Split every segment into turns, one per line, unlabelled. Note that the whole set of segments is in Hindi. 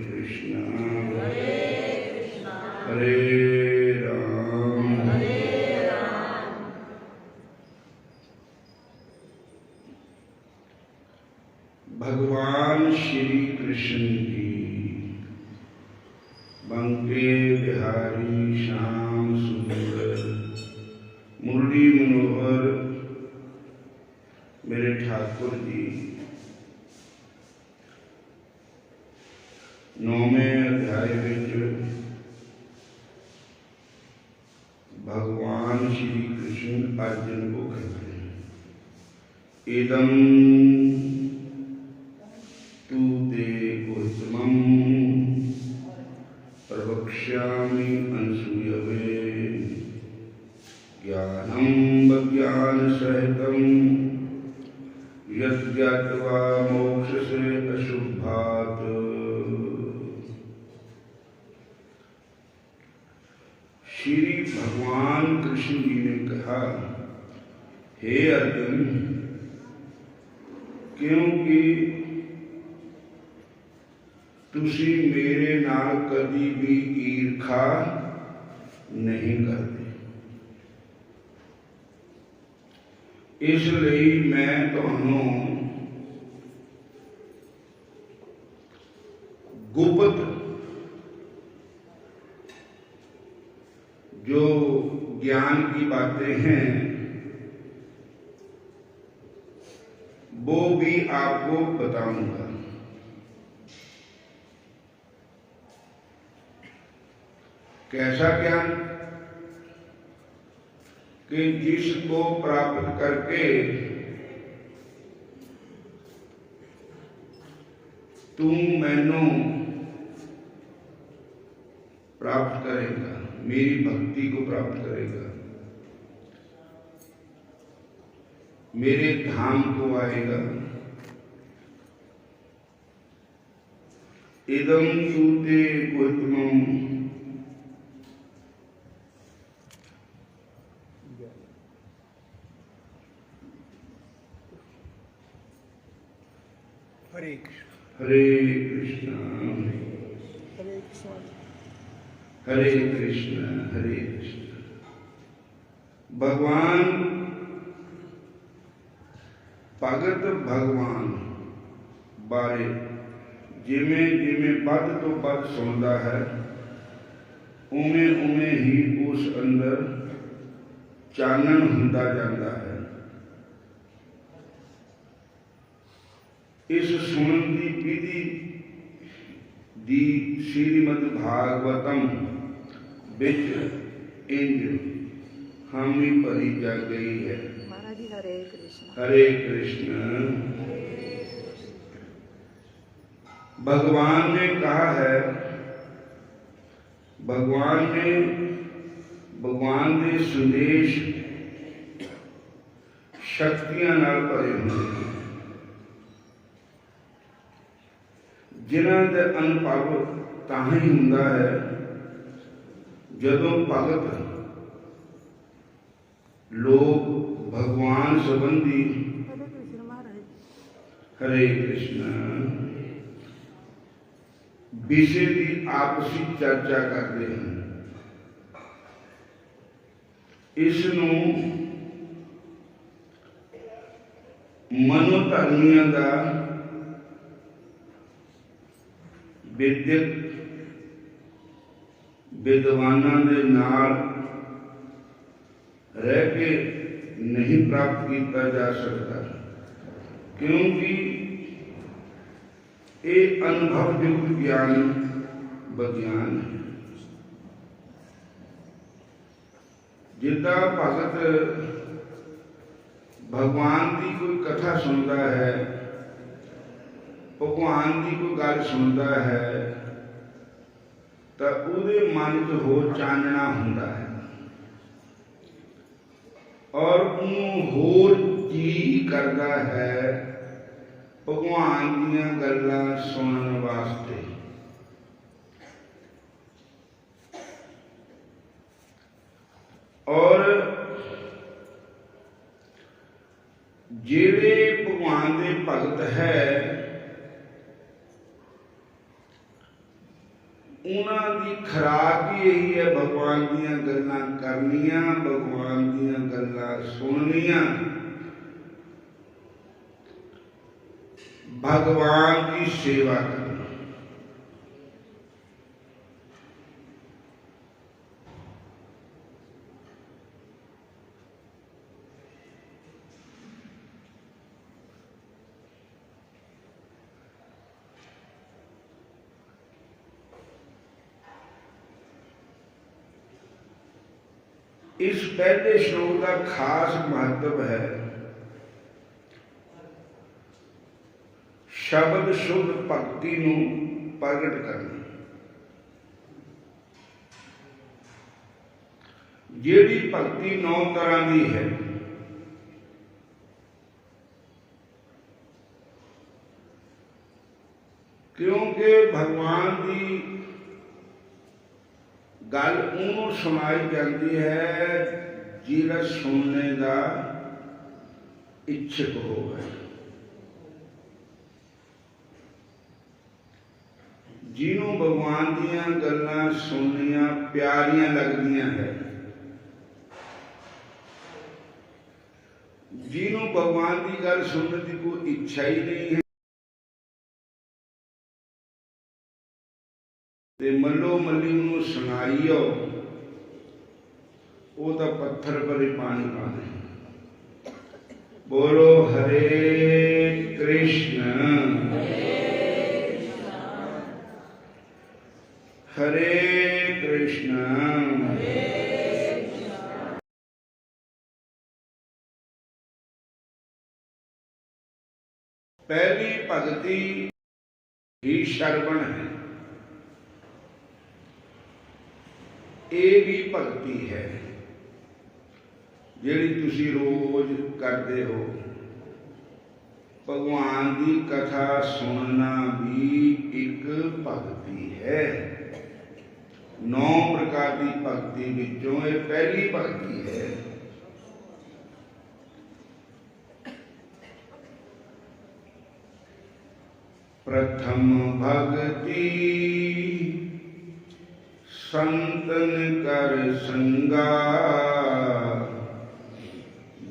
कृष्ण हरे राम भगवान श्री कृष्ण की बंके बिहारी श्याम सुंदर मुरली मनोहर मेरे ठाकुर जी 9वें अध्याय विच भगवान श्री कृष्ण अर्जुन को कहते हैं इदम तू ते उत्तमं प्रवक्ष्यामि अनसूयवे ज्ञानं वज्ञानसहितं यत् ज्ञात्वा मोक्षसे अशुभात्। श्री भगवान कृष्ण जी ने कहा, हे अर्जुन, क्योंकि तुसी मेरे नाल कदी भी ईर्खा नहीं करते, इसलिए मैं तुहानू गुप्त जो ज्ञान की बातें हैं वो भी आपको बताऊंगा। कैसा ज्ञान कि जिसको प्राप्त करके तू मैनू प्राप्त करेगा, मेरी भक्ति को प्राप्त करेगा, मेरे धाम को आएगा। इदम सूते उत्तमं
हरे
कृष्ण हरे कृष्ण हरे कृष्ण। भगवान भगत भगवान बारे जिमें जिमें बद तो बद सुनता है उमें उमें ही उस अंदर चानन हुंदा जाता है। इस सुनन की विधि दी श्रीमद् भागवतम बिच इंज हम ही भरी जा गई है।
महाराज जी हरे कृष्ण
हरे कृष्ण। भगवान ने कहा है, भगवान के संदेश शक्तियां नाल भरे हुए हैं, जिन्हां दे अनुभव तां ही हुंदा है जदों भगत लोग भगवान संबंधी हरे कृष्ण विषय की आपसी चर्चा करते हैं। इसनूं मनोधर्मियों का विद्यक विद्वानां दे नाल रह के नहीं प्राप्त किया जा सकता, क्योंकि ये अनुभव युक्त ज्ञान विज्ञान है। जिदा भगत भगवान की कोई कथा सुनता है, भगवान की कोई गल सुनता है, तो उहदे मन च होर चानना हुंदा है और उन्होंने होर जी करता है भगवान दीयां गल्लां सुनन वास्ते। और जेड़े भगवान दे भगत है ਉਹਨਾਂ ਦੀ ਖੁਰਾਕ ਹੀ ਇਹੀ ਹੈ, ਭਗਵਾਨ ਦੀਆਂ ਗੱਲਾਂ ਕਰਨੀਆਂ, ਭਗਵਾਨ ਦੀਆਂ ਗੱਲਾਂ ਸੁਣਨੀਆਂ, भगवान की सेवा करना। इस पहले श्लोक का खास महत्व है शब्द शुद्ध भक्ति नूं प्रगट करना। जिहड़ी भक्ति 9 तरह की है, क्योंकि भगवान की गल उन्होंने सुनाई जाती है जिहड़ा सुनने का इच्छुक होवे, जिन्हों भगवान दियां गल्लां सुननियां प्यारियां लगदियां है, जिन्हों भगवान की गल सुनने की कोई इच्छा ही नहीं है, ते मल्लो मल्ली उन्होंने सुनाईओ, वो तो पत्थर पर ही पानी पाने। बोलो हरे कृष्ण हरे कृष्ण। पहली भक्ति ही श्रवण है, ये भी भक्ति है जिहड़ी तुसी रोज करते हो। भगवान की कथा सुनना भी एक भक्ति है। 9 प्रकार की भक्ति विचों ये पहली भक्ति है। प्रथम भक्ति संतन कर संगा,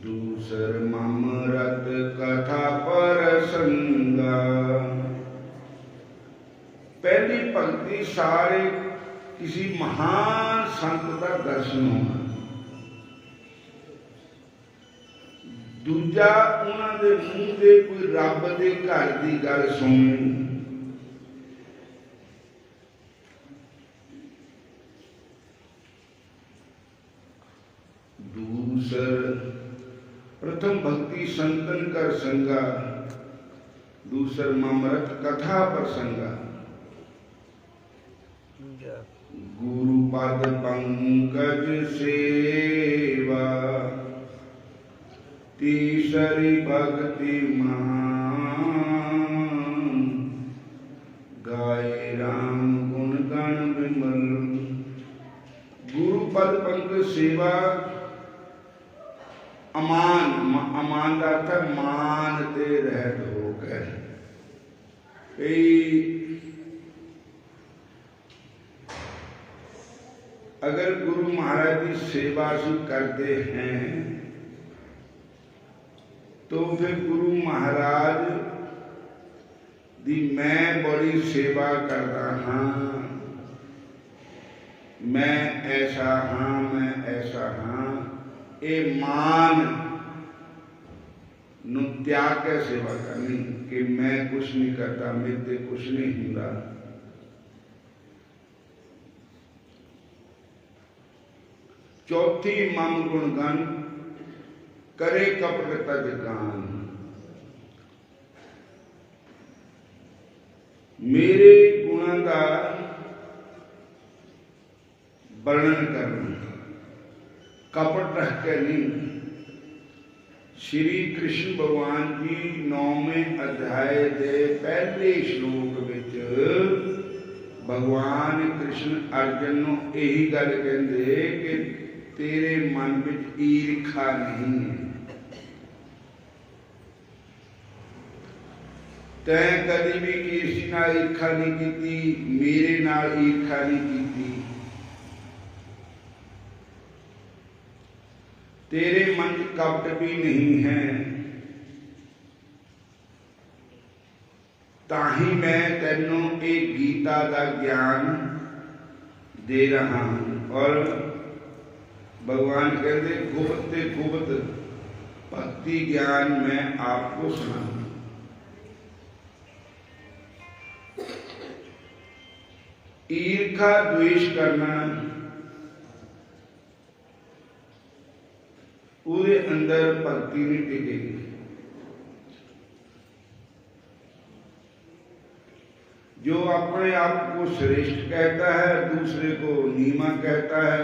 दूसर ममरत कथा पर संगा। पहली भक्ति सारे किसी महान संत का दर्शन होना, दूजा उन्होंने मुंह से कोई रब के घर की गल सुननी, दूसर प्रथम भक्ति संतन कर संगा, दूसर ममरत कथा पर संगा। गुरु पद पंकज सेवा, तीसरी भक्ति महान, गाए राम गुण गण विमल। गुरु पद पंकज सेवा, अमान, अमान का अर्थ है मान ते रहत होकर। अगर गुरु महाराज की सेवा से करते हैं तो फिर गुरु महाराज दी मैं बड़ी सेवा करता हाँ, मैं ऐसा हाँ, मैं ऐसा हाँ, ये मान नूं त्याग के सेवा करनी कि मैं कुछ नहीं करता, मेरे ते कुछ नहीं हुंदा। चौथी मम गुणगन करे कपट तज गान। मेरे गुणों का वर्णन करना, कपट रख के नहीं। श्री कृष्ण भगवान जी 9वें अध्याय के पहले श्लोक विच भगवान कृष्ण अर्जुन नूं यही गल कहंदे कि तेरे मन में ईर्खा नहीं है, तैं कदी भी किसी नाल ईर्खा नहीं की, मेरे नाल ईर्खा नहीं की। तेरे मन च कपट भी नहीं है, ताही मैं तैनों एक गीता का ज्ञान दे रहा हूं। और भगवान कहते गुप्त गुप्त भक्ति ज्ञान मैं आपको सुनाऊं। ईर्खा द्वेष करना पूरे अंदर भक्ति नहीं टिकेगी। जो अपने आप को श्रेष्ठ कहता है, दूसरे को नीमा कहता है,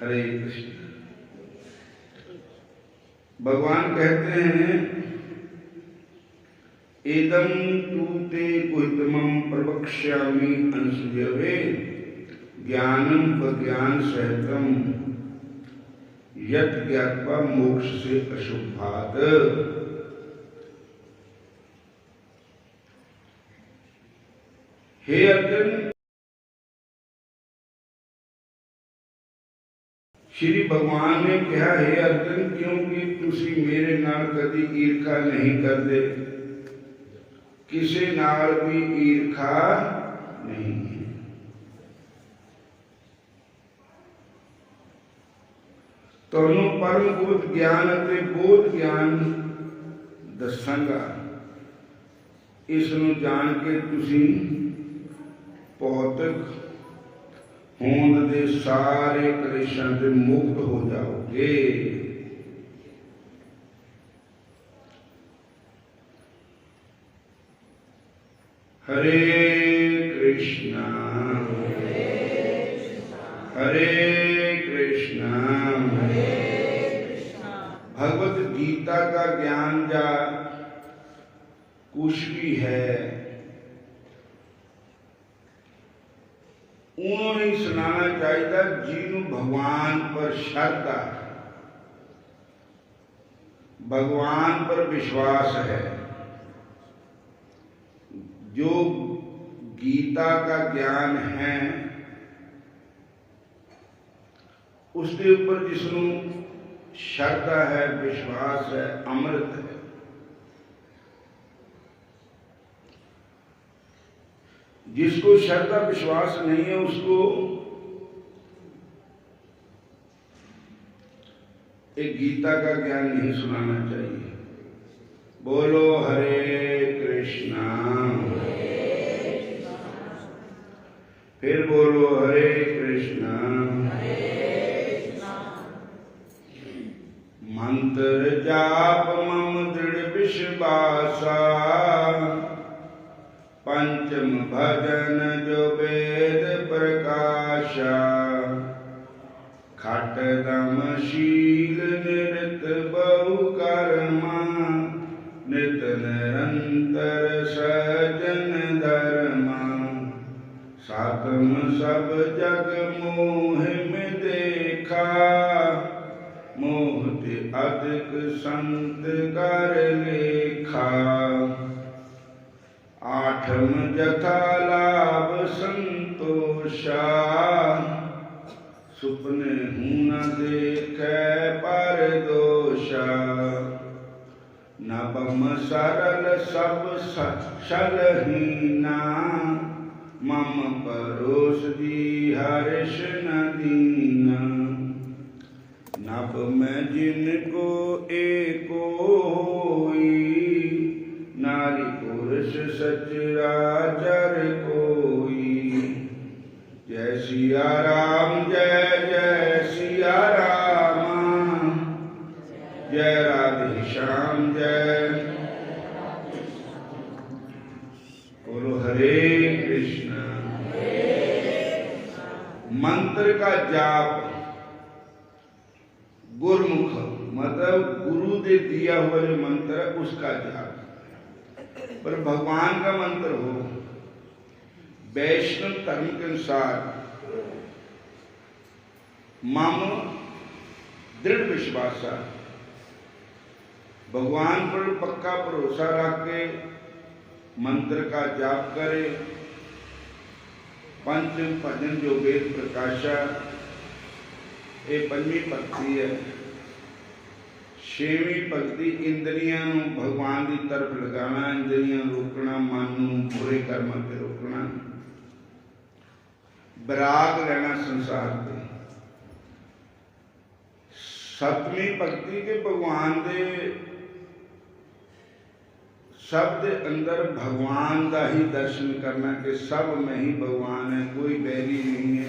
हरे कृष्ण। भगवान कहते हैं एदम तूते कुहितमं प्रवक्ष्यामि अंशुजवे ज्ञानम बज्ञान सहितम यत् ज्ञात्वा मोक्ष से अशुभात्। हे अर्जुन, श्री भगवान ने कहा हे अर्जुन, क्योंकि तुसी मेरे नाल कदी ईर्खा नहीं करते, किसी नाल भी ईर्खा नहीं है। ਤੁਹਾਨੂੰ परम गुप्त ज्ञान ਅਤੇ बोध ज्ञान दसांगा। इस ਨੂੰ जान के ਤੁਸੀਂ भौतिक होंद दे सारे कलेशां से मुक्त हो जाओगे। हरे कृष्णा हरे कृष्णा। भगवत गीता का ज्ञान जा कुछ भी है उन्होंने ही सुनाना चाहिए जिन्हों भगवान पर श्रद्धा, भगवान पर विश्वास है। जो गीता का ज्ञान है उसके ऊपर जिसनों श्रद्धा है, विश्वास है, अमृत है। जिसको श्रद्धा विश्वास नहीं है उसको एक गीता का ज्ञान नहीं सुनाना चाहिए। बोलो हरे कृष्णा, फिर बोलो हरे कृष्णा। मंत्र जाप मम दृढ़ विश्वासा, पंचम भजन जो वेद प्रकाशा। खट दम शील निरत बहु कर्मा, नित निरंतर सजन धर्मा। सातम सब जग मोह में देखा, मोहते अधिक संत कर लेखा। आठम जथा लाभ संतोषा, सुपने हूँ न देखे पर दोषा। नवम सरल सब सलहीना, मम परोस दी हर्ष न दीना। नभ में जिनको एको होई, नारी पुरुष सचराचर कोई। जय सिया राम जय जय सिया राम, जय राधे श्याम जय। बोलो हरे कृष्ण। मंत्र का जाप गुरमुख मतलब गुरु दे दिया हुआ जो मंत्र है उसका जाप। पर भगवान का मंत्र हो वैष्णव धर्म के अनुसार मम दृढ़ विश्वासा, भगवान पर पक्का भरोसा रख के मंत्र का जाप करे। पंच भजन जो वेद प्रकाशा, ये पंजवीं भगती है। छेवीं भगती इंद्रियां नूं भगवान की तरफ लगाना, इंद्रियां रोकना, मन नूं बुरे कर्मां ते रोकना, विराग लेना संसार से। सतवीं भगती के भगवान दे सब दे अंदर भगवान का ही दर्शन करना कि सब में ही भगवान है, कोई बैरी नहीं है,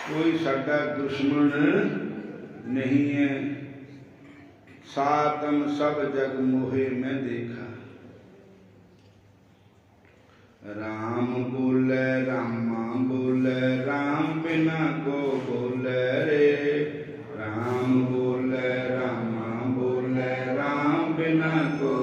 कोई साडा दुश्मन नहीं है। सातम सब जग मोहे मैं देखा। राम बोले रामा बोले, राम बिना को बोले रे। राम बोले रामा बोले, राम बिना को,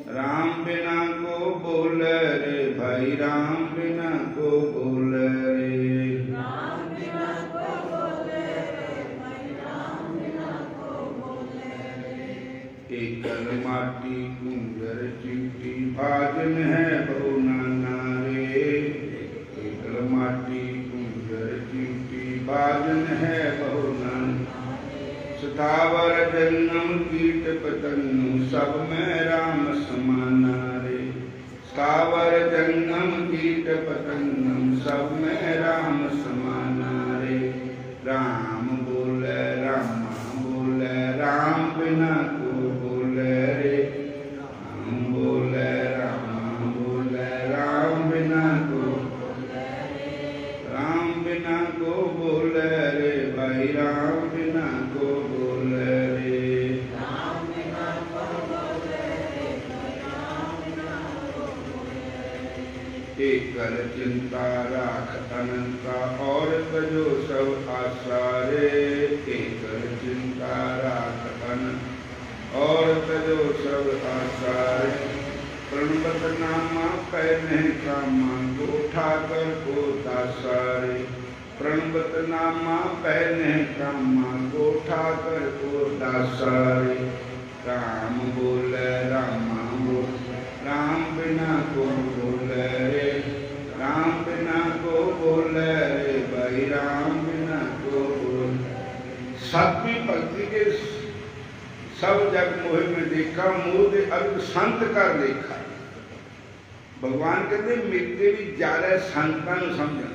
राम बिना को बोले रे भाई, राम बिना को बोले रे।
राम बिना को बोले रे भाई, राम बिना को बोले रे।
एकल माटी कुंजर चिट्टी, भाजन है बहु नाना रे। एकल माटी कुंजर चिट्टी, भाजन है बहु नाना। स्थावर जन्म कीट पतंग, सब में राम समाना रे। स्थावर जन्म कीट पतंग, सब में राम समाना रे। राम बोले रामा बोले, राम बिना को बोले रे। राम बोले रामा बोले, राम बिना को, राम बिना को बोले रे भाई, राम बिना को बोले रे।
राम बिना को बोले रे भाई, राम बिना को बोले रे।
एकल चिंता राख अनंता, और तजो सब आशा रे। एकल चिंता राख अनंत, और तजो सब आशा रे। प्रणवत नामा पहने कामा, को ठाकर को दासा रे। प्रणवत नामा पहने कामा, को ठाकर को दासा रे। राम बोले रामा बोले, राम बिना को बोले रे। राम बिना को बोले रे भाई, राम बिना को बोले। सातवीं भक्ति के सब जग मोह में देखा, मोह दे अर्थ संत कर देखा। भगवान कहते मेरे भी ज्यादा संतां नूं समझना।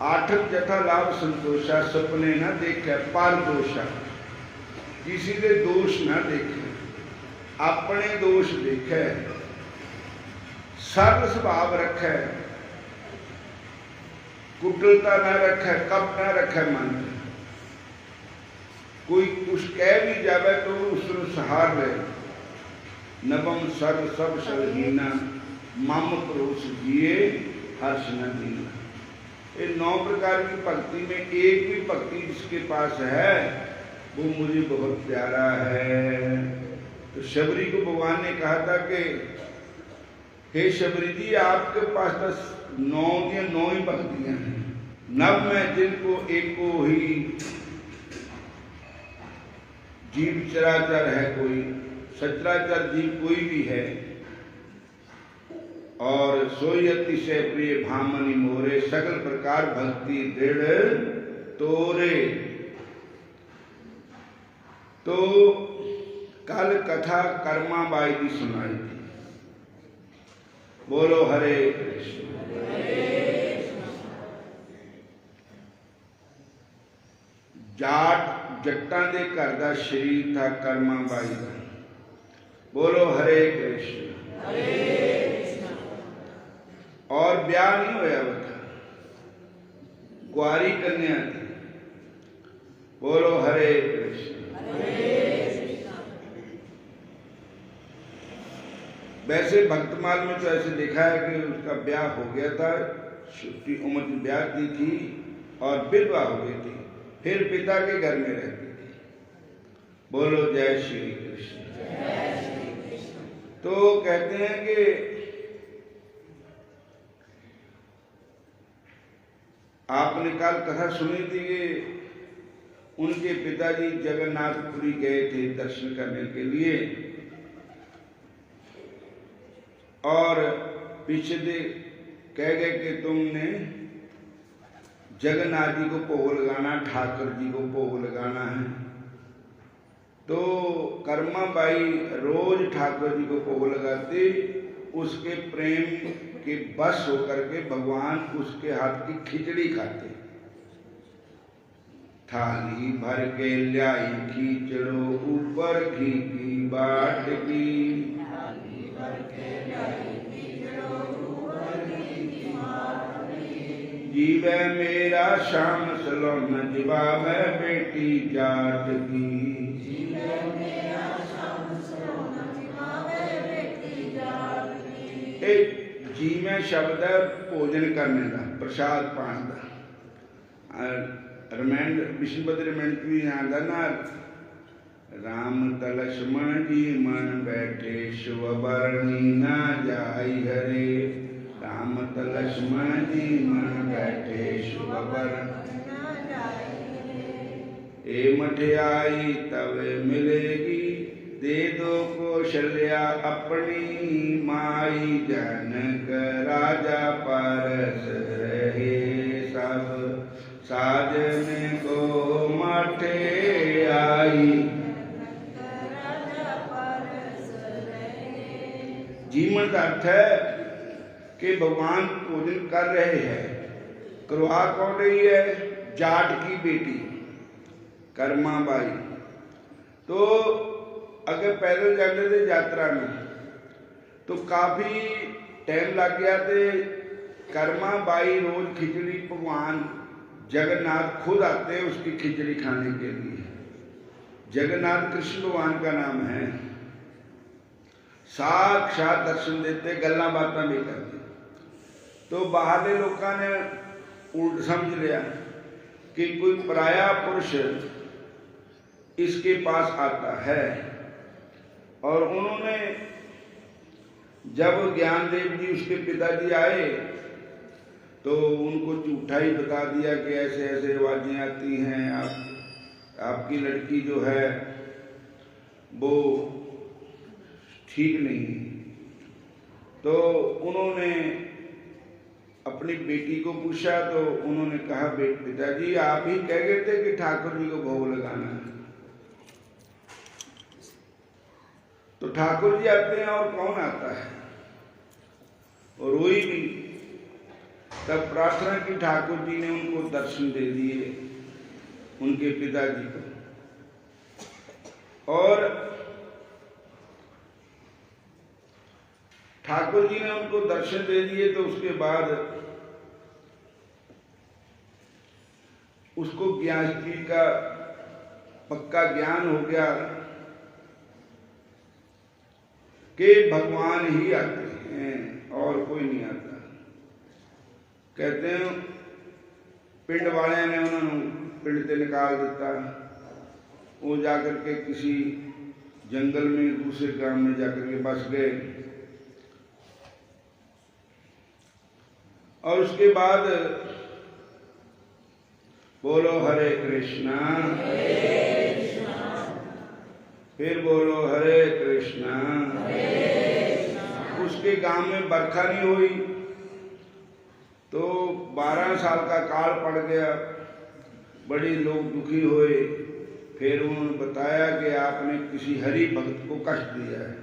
आठक जथा लाभ संतोषा, सपने न देखे पर दोषा। किसी के दोष न देखे, अपने दोष देखे। सरल स्वभाव रखे, कुटिलता न रखे, कप न रखे मन में। कोई कुछ कह भी जावे तो उसको सहार ले। नवम सर्व सब सर्वहीना, मम परोस जिए हर्ष न दीना। ये 9 प्रकार की भक्ति में एक भी भक्ति जिसके पास है वो मुझे बहुत प्यारा है। तो शबरी को भगवान ने कहा था कि हे शबरी जी, आपके पास बस 9 ही भक्तियां हैं। नव में जिनको एको ही जीव चराचर है, कोई सचराचर जीव कोई भी है। और सोई अतिशय प्रिय भामनी मोरे, सकल प्रकार भक्ति दृढ़ तोरे। तो कल कथा कर्माबाई की सुनाई थी। बोलो हरे कृष्ण। जाट जट्टां दे घर दा शरीर था कर्माबाई का। बोलो हरे कृष्ण। और ब्याह नहीं होया बता, कुआरी कन्या थी। बोलो हरे कृष्ण। वैसे भक्तमाल में तो ऐसे देखा है कि उसका ब्याह हो गया था, छोटी उम्र में ब्याह की थी और विधवा हो गई थी, फिर पिता के घर में रहती थी। बोलो जय श्री कृष्ण। तो कहते हैं कि आपने कल कथा सुनी थी कि उनके पिताजी जगन्नाथपुरी गए थे दर्शन करने के लिए, और पीछे कह गए कि तुमने जगन्नाथ जी को भोग लगाना, ठाकुर जी को भोग लगाना है। तो कर्मा बाई रोज ठाकुर जी को भोग लगाते, उसके प्रेम के बस होकर के भगवान उसके हाथ की खिचड़ी खाते। थाली भर के लाई खींचड़ो, ऊपर घी की बाट की। जीवे मेरा शाम सलोन, जीवावे बेटी जाट की। एक जीवे शब्द है भोजन करने का, प्रसाद पान का। रिमांड विष्णुपति रिमांड भी आंदा ना, राम तलक्ष्मण जी मन बैठे, शिव बरनी ना जाई हरे। राम तलक्ष्मण जी मन बैठे, शिव बरनी ना जाई हरे। ए मठियाई तब मिलेगी, दे दो कौशल्या अपनी। माई जनक राजा पारस रहे, सब साजन को मठे आई। जीवन का अर्थ है कि भगवान भोजन कर रहे हैं। करवा कौन रही है? जाट की बेटी कर्मा बाई। तो अगर पैदल जाते थे यात्रा में तो काफी टाइम लग गया थे। कर्मा बाई रोज खिचड़ी, भगवान जगन्नाथ खुद आते उसकी खिचड़ी खाने के लिए। जगन्नाथ कृष्ण भगवान का नाम है। साक्षात दर्शन देते, गल्ला बातें भी करते। तो बाहर के लोगों ने उल्ट समझ लिया कि कोई पराया पुरुष इसके पास आता है, और उन्होंने जब ज्ञानदेव जी उसके पिताजी आए तो उनको झूठा ही बता दिया कि ऐसे ऐसे आवाजें आती हैं, आपकी लड़की जो है वो ठीक नहीं। तो उन्होंने अपनी बेटी को पूछा तो उन्होंने कहा, पिताजी आप ही कह गए थे कि ठाकुर जी को भोग लगाना है। तो ठाकुर जी आते हैं और कौन आता है? और रोई भी। तब प्रार्थना की ठाकुर जी ने उनको दर्शन दे दिए, उनके पिताजी को। और ठाकुर जी ने उनको दर्शन दे दिए तो उसके बाद उसको ज्ञान जी का पक्का ज्ञान हो गया कि भगवान ही आते हैं और कोई नहीं आता। कहते हैं पिंड वाले ने उन्होंने पिंड से निकाल दिता। वो जाकर के किसी जंगल में दूसरे गांव में जाकर के बस गए। और उसके बाद बोलो हरे कृष्णा, फिर बोलो हरे कृष्णा। उसके गांव में बरखा नहीं हुई तो 12 साल का काल पड़ गया। बड़े लोग दुखी हुए। फिर उन्होंने बताया कि आपने किसी हरि भक्त को कष्ट दिया है।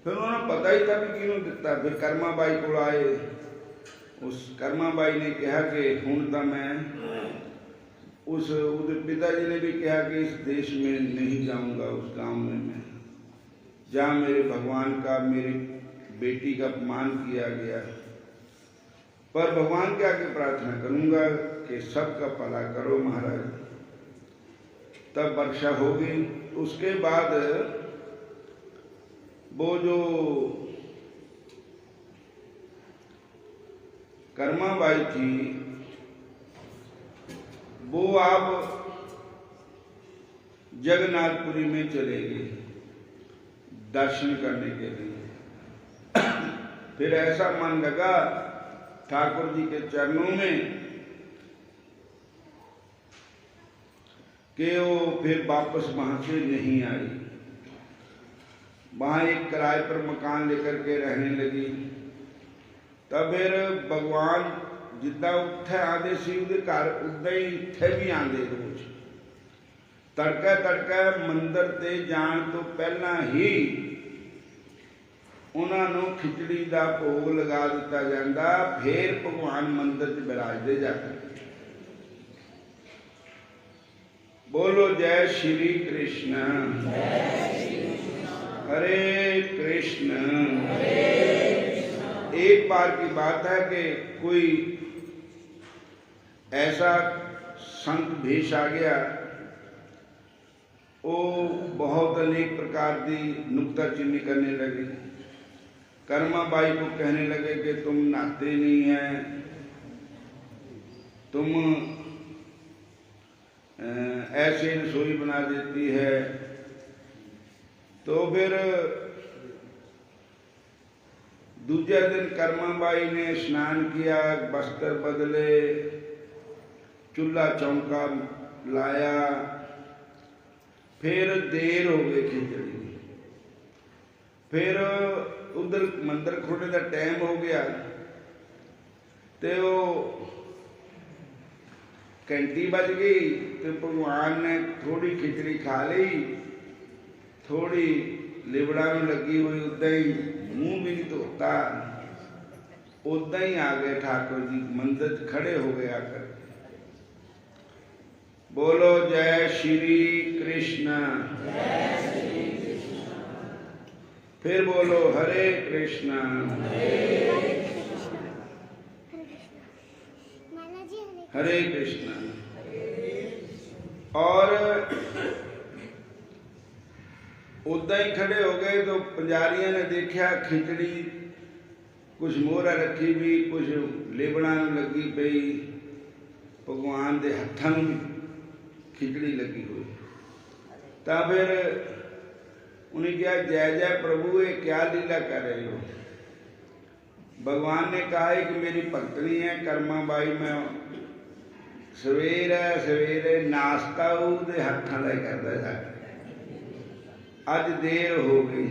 फिर उन्होंने पता ही था कि क्यों दिता। फिर कर्मा बाई को आए। उस कर्मा बाई ने कहा कि हुण तो मैं उस पिताजी ने भी कहा कि इस देश में नहीं जाऊंगा, उस गांव में मैं जहाँ मेरे भगवान का, मेरी बेटी का अपमान किया गया। पर भगवान के आगे प्रार्थना करूंगा कि सबका भला करो महाराज। तब वर्षा होगी। उसके बाद वो जो कर्मा बाई थी वो आप जगन्नाथपुरी में चले गए दर्शन करने के लिए। फिर ऐसा मन लगा ठाकुर जी के चरणों में कि वो फिर वापस वहाँ से नहीं आई। वहाँ एक किराए पर मकान लेकर के रहने लगी। तब फिर भगवान जिदा उत्थे आते सी उहदे घर उदा ही इत्थे भी आते रोज। तड़का तड़का मंदिर ते जाण तो पहला ही उन्होंने खिचड़ी का भोग लगा दिता जाता, फिर भगवान मंदिर च विराजते जाते। बोलो जय श्री कृष्ण। हरे कृष्ण। एक बार की बात है कि कोई ऐसा संत भेष आ गया, वो बहुत अनेक प्रकार की नुक्ताचीनी करने लगे। कर्मा बाई को कहने लगे कि तुम नहाते नहीं हैं, तुम ऐसे रसोई बना देती है। तो फिर दूसरे दिन कर्माबाई ने स्नान किया, वस्त्र बदले, चूल्हा चौंका लाया, फिर देर हो गई खिचड़ी। फिर उधर मंदिर खोलने का टाइम हो गया, तो घंटी बज गई। तो भगवान ने थोड़ी खिचड़ी खा ली, थोड़ी लिबड़ा में लगी हुई, उदा ही मुंह भी नहीं धोता, उदा ही आ गए ठाकुर जी मंदिर खड़े हो गए आकर। बोलो जय श्री कृष्ण। फिर बोलो हरे कृष्ण। हरे कृष्ण। और उदा ही खड़े हो गए तो पुजारियों ने देखा खिचड़ी कुछ मोहरा रखी भी, कुछ लेबड़ा लगी पई, भगवान के हथों में खिचड़ी लगी हुई। तो फिर उन्हें कहा जय जय प्रभु, ये क्या लीला कर रहे हो। भगवान ने कहा कि मेरी पत्नी है कर्माबाई, मैं सवेरे नाश्ता उसके हथों का करता जाके, अज देर हो गई।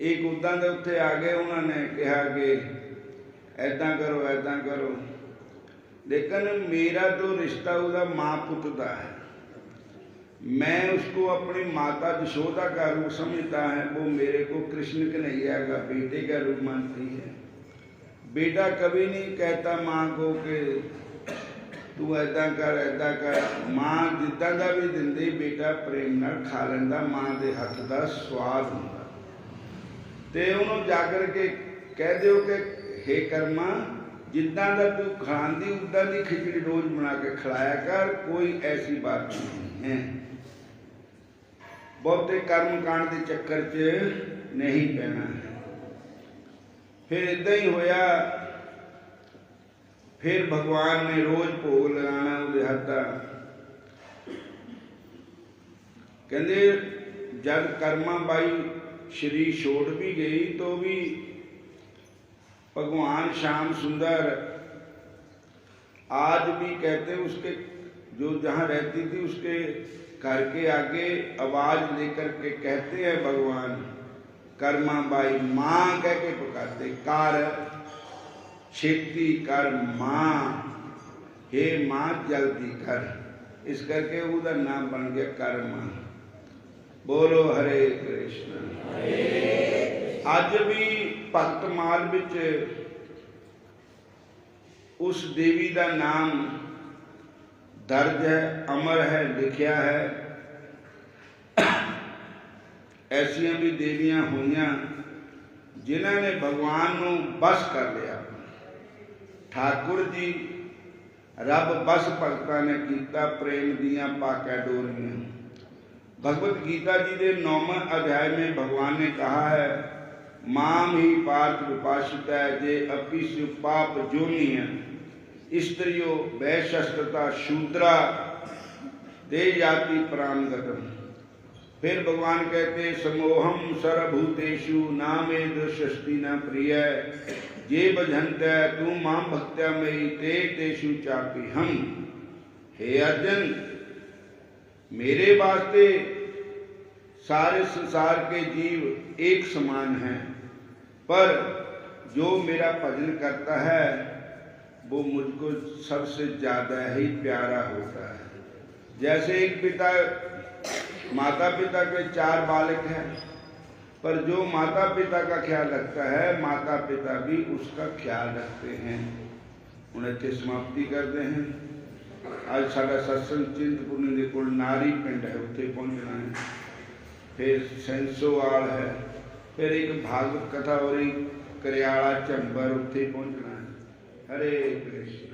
एक उदा के उत्थे आ गए, उन्होंने कहा कि ऐदा करो ऐदा करो, लेकिन मेरा तो रिश्ता उसका माँ पुत का है। मैं उसको अपनी माता यशोदा का रूप समझता है, वो मेरे को कृष्ण कन्हैया का बेटे का रूप मानती है। बेटा कभी नहीं कहता माँ को कि तू ऐदा कर। माँ जिदा का भी दिंदी, बेटा प्रेम नाल खा लेंदा, माँ के हथ का स्वाद होंदा। तो उन्होंने जाकर के कह दो कि हे कर्मा, जिदा का तू खांदी उदा की खिचड़ी रोज बना के खिलाया कर, कोई ऐसी बात नहीं है। बहुते कर्म कांड के चक्कर च नहीं पैना है। फिर इदा ही होया, फिर भगवान ने रोज भोग लगाना उसके हथा। कहते जब कर्मा बाई शरीर छोड़ भी गई तो भी भगवान श्याम सुंदर आज भी कहते उसके जो जहाँ रहती थी उसके घर के आगे आवाज लेकर के कहते हैं भगवान कर्मा बाई, माँ कह के पुकारते, कर छेती कर माँ, हे माँ जल्दी कर। इस करके उसका नाम बन गया कर्मा। बोलो हरे कृष्ण। अज भी भक्तमाल विच उस देवी का नाम दर्ज है, अमर है, लिखिया है। ऐसिया भी देवियां हुईयां जिन्हों ने भगवान को बस कर लिया। ठाकुर जी रब बस भगतां ने कीता प्रेम दियां पाकै डोरियां। भगवत गीता जी के 9वें अध्याय में भगवान ने कहा है, माम ही पार्थ विपाशित है जे अपिसु पाप जोनिया स्त्रियो वैशस्त्रता शूद्रा दे जाति प्राणगतम। फिर भगवान कहते समोहम सर्वभूतेषु नामे दृष्टि न प्रिय जे भजंत तू मां भक्त्या मयि ते तेषु चापि हम। हे अर्जुन, मेरे वास्ते सारे संसार के जीव एक समान हैं, पर जो मेरा भजन करता है वो मुझको सबसे ज़्यादा ही प्यारा होता है। जैसे एक पिता, माता पिता के 4 बालक हैं, पर जो माता पिता का ख्याल रखता है माता पिता भी उसका ख्याल रखते हैं। उन्हें समाप्ति करते हैं। आज साडा सत्संग चिंतपूर्णी दे कोल नारी पिंड है, उत्थे पहुंचना है। फिर सेंसोवाल है, फिर एक भागवत कथा हो रही करियाला चंबर, उत्थे पहुंचना है। हरे कृष्ण।